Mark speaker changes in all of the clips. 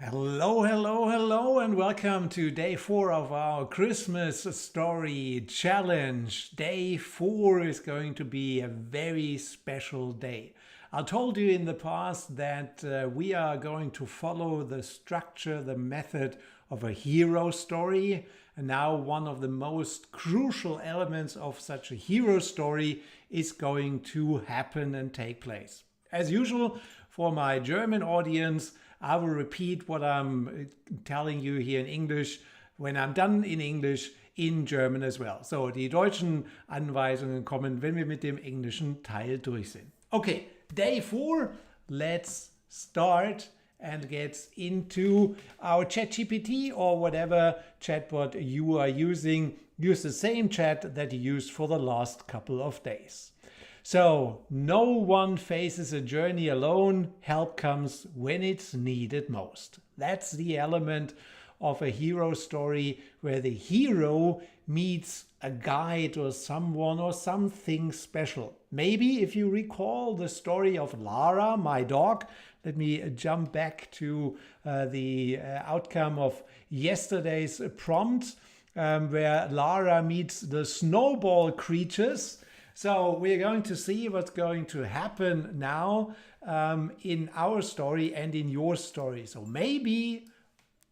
Speaker 1: Hello, hello, hello, and welcome to day 4 of our Christmas story challenge. Day 4 is going to be a very special day. I told you in the past that we are going to follow the structure, the method of a hero story. And now one of the most crucial elements of such a hero story is going to happen and take place. As usual, for my German audience, I will repeat what I'm telling you here in English when I'm done in English in German as well. So, die deutschen Anweisungen kommen, wenn wir mit dem englischen Teil durch sind. Okay, day 4, let's start and get into our ChatGPT or whatever chatbot you are using. Use the same chat that you used for the last couple of days. So, no one faces a journey alone. Help comes when it's needed most. That's the element of a hero story where the hero meets a guide or someone or something special. Maybe if you recall the story of Lara, my dog, let me jump back to the outcome of yesterday's prompt where Lara meets the snowball creatures. So we're going to see what's going to happen now in our story and in your story. So maybe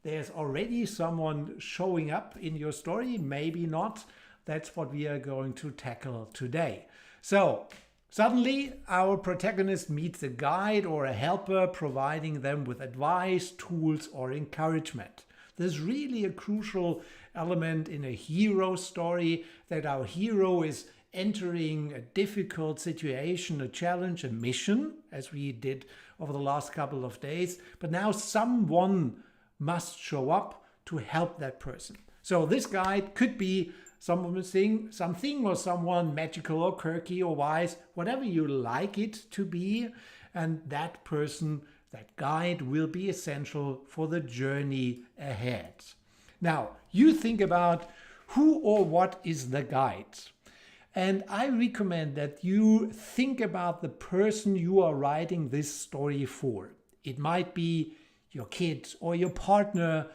Speaker 1: there's already someone showing up in your story, maybe not. That's what we are going to tackle today. So suddenly our protagonist meets a guide or a helper providing them with advice, tools, or encouragement. There's really a crucial element in a hero story that our hero is entering a difficult situation, a challenge, a mission, as we did over the last couple of days. But now someone must show up to help that person. So this guide could be something or someone magical or quirky or wise, whatever you like it to be. And that person, that guide will be essential for the journey ahead. Now, you think about who or what is the guide. And I recommend that you think about the person you are writing this story for. It might be your kid or your partner.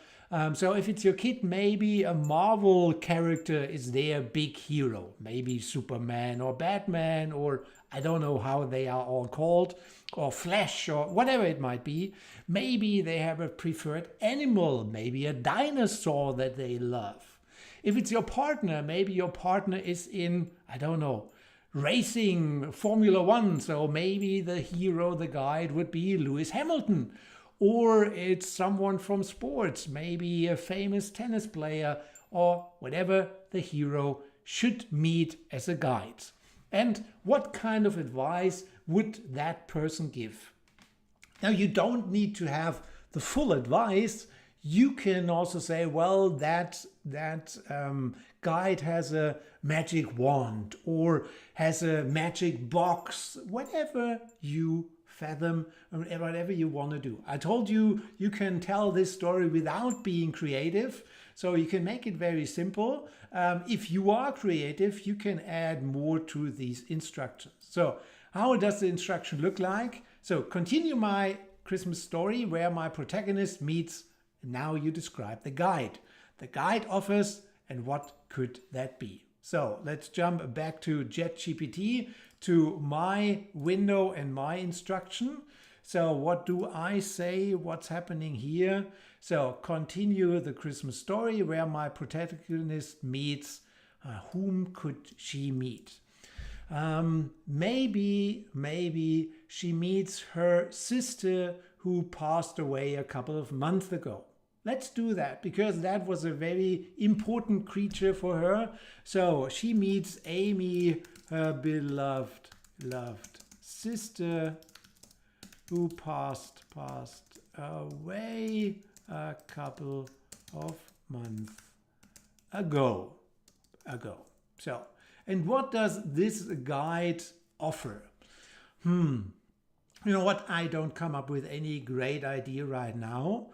Speaker 1: So if it's your kid, maybe a Marvel character is their big hero. Maybe Superman or Batman, or I don't know how they are all called, or Flash or whatever it might be. Maybe they have a preferred animal, maybe a dinosaur that they love. If it's your partner, maybe your partner is in, I don't know, racing, Formula One. So maybe the hero, the guide would be Lewis Hamilton. Or it's someone from sports, maybe a famous tennis player or whatever the hero should meet as a guide. And what kind of advice would that person give? Now, you don't need to have the full advice. You can also say, well, that guide has a magic wand or has a magic box, whatever you fathom, whatever you want to do. I told you, you can tell this story without being creative, so you can make it very simple. If you are creative, you can add more to these instructions. So how does the instruction look like? So continue my Christmas story where my protagonist meets. Now you describe the guide. The guide offers, and what could that be? So let's jump back to ChatGPT, to my window and my instruction. So what do I say? What's happening here? So continue the Christmas story where my protagonist meets. Whom could she meet? Maybe she meets her sister who passed away a couple of months ago. Let's do that because that was a very important creature for her. So she meets Amy, her beloved sister who passed away a couple of months ago. So, and what does this guide offer? You know what? I don't come up with any great idea right now.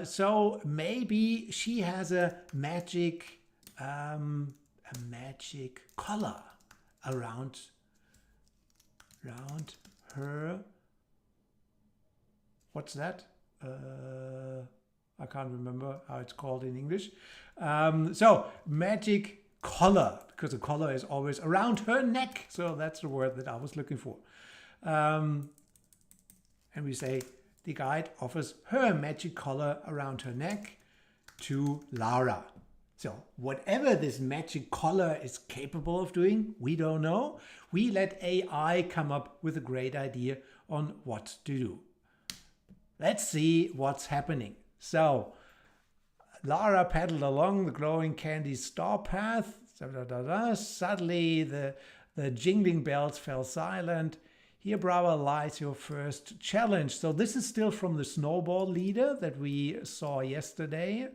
Speaker 1: So maybe she has a magic collar around her. What's that? I can't remember how it's called in English. So magic collar, because the collar is always around her neck. So that's the word that I was looking for. And we say the guide offers her magic collar around her neck to Lara. So whatever this magic collar is capable of doing, we don't know. We let AI come up with a great idea on what to do. Let's see what's happening. So Lara paddled along the glowing candy star path. Suddenly the jingling bells fell silent. Here, brother, lies your first challenge. So this is still from the snowball leader that we saw yesterday.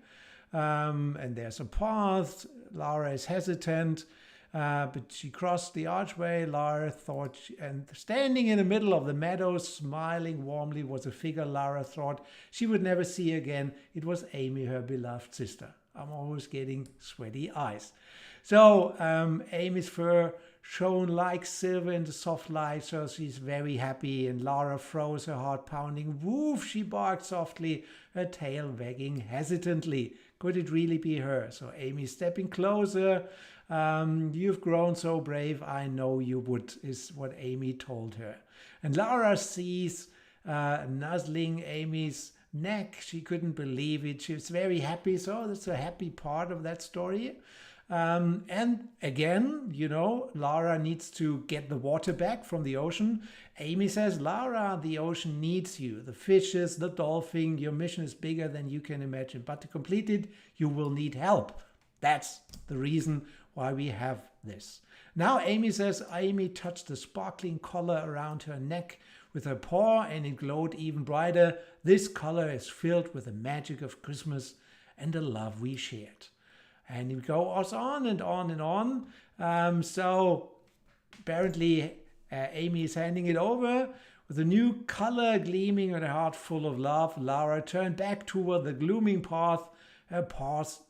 Speaker 1: And there's a path. Lara is hesitant, but she crossed the archway. Lara thought, and standing in the middle of the meadow, smiling warmly, was a figure Lara thought she would never see again. It was Amy, her beloved sister. I'm always getting sweaty eyes. So Amy's fur shone like silver in the soft light, so she's very happy, and Lara froze, her heart pounding. Woof, she barked softly, her tail wagging hesitantly. Could it really be her? So Amy's stepping closer. You've grown so brave, I know you would, is what Amy told her. And Lara sees nuzzling Amy's neck. She couldn't believe it. She was very happy. So that's a happy part of that story. And again, you know, Lara needs to get the water back from the ocean. Amy says, Lara, the ocean needs you. The fishes, the dolphin, your mission is bigger than you can imagine. But to complete it, you will need help. That's the reason why we have this. Now Amy says, Amy touched the sparkling collar around her neck with her paw, and it glowed even brighter. This collar is filled with the magic of Christmas and the love we shared. And it goes on and on and on. So apparently Amy is handing it over with a new color gleaming and a heart full of love. Lara turned back toward the glooming path, her paws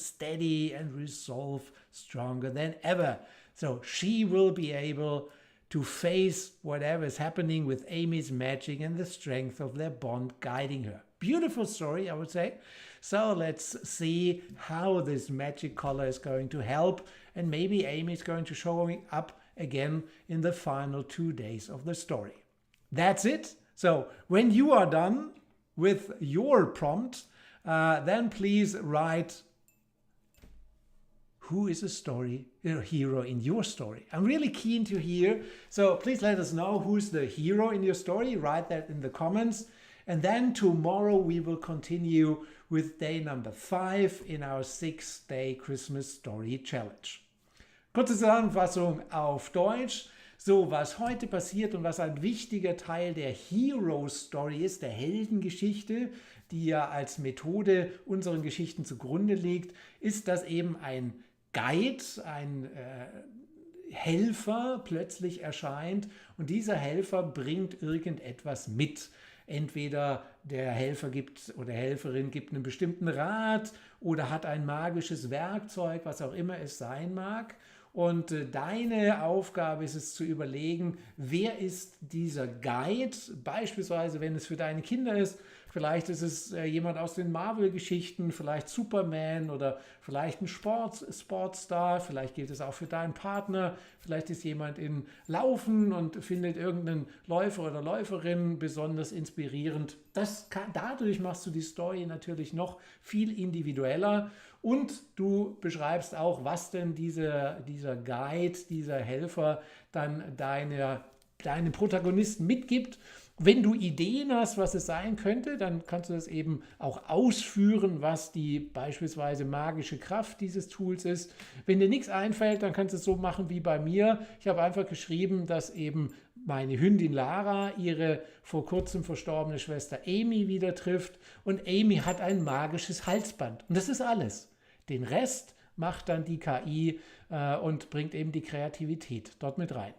Speaker 1: steady and resolve stronger than ever. So she will be able to face whatever is happening with Amy's magic and the strength of their bond guiding her. Beautiful story, I would say. So let's see how this magic collar is going to help, and maybe Amy is going to show up again in the final 2 days of the story. That's it. So when you are done with your prompt, then please write who is a hero in your story. I'm really keen to hear. So please let us know who's the hero in your story. Write that in the comments. And then tomorrow we will continue with day number 5 in our 6-day Christmas Story Challenge. Kurze Zusammenfassung auf Deutsch. So, was heute passiert und was ein wichtiger Teil der Hero Story ist, der Heldengeschichte, die ja als Methode unseren Geschichten zugrunde liegt, ist, dass eben ein Guide, ein Helfer plötzlich erscheint, und dieser Helfer bringt irgendetwas mit. Entweder der Helfer gibt oder Helferin gibt einen bestimmten Rat oder hat ein magisches Werkzeug, was auch immer es sein mag. Und deine Aufgabe ist es zu überlegen, wer ist dieser Guide? Beispielsweise, wenn es für deine Kinder ist, vielleicht ist es jemand aus den Marvel-Geschichten, vielleicht Superman oder vielleicht ein Sportstar, vielleicht gilt es auch für deinen Partner, vielleicht ist jemand in Laufen und findet irgendeinen Läufer oder Läuferin besonders inspirierend. Dadurch machst du die Story natürlich noch viel individueller. Und du beschreibst auch, was denn dieser Guide, dieser Helfer dann deinem Protagonisten mitgibt. Wenn du Ideen hast, was es sein könnte, dann kannst du das eben auch ausführen, was die beispielsweise magische Kraft dieses Tools ist. Wenn dir nichts einfällt, dann kannst du es so machen wie bei mir. Ich habe einfach geschrieben, dass eben meine Hündin Lara ihre vor kurzem verstorbene Schwester Amy wieder trifft, und Amy hat ein magisches Halsband. Und das ist alles. Den Rest macht dann die KI und bringt eben die Kreativität dort mit rein.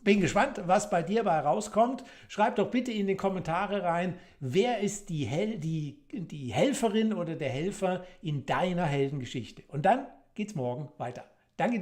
Speaker 1: Bin gespannt, was bei dir bei rauskommt. Schreib doch bitte in die Kommentare rein, wer ist die Helferin oder der Helfer in deiner Heldengeschichte. Und dann geht's morgen weiter. Danke dir.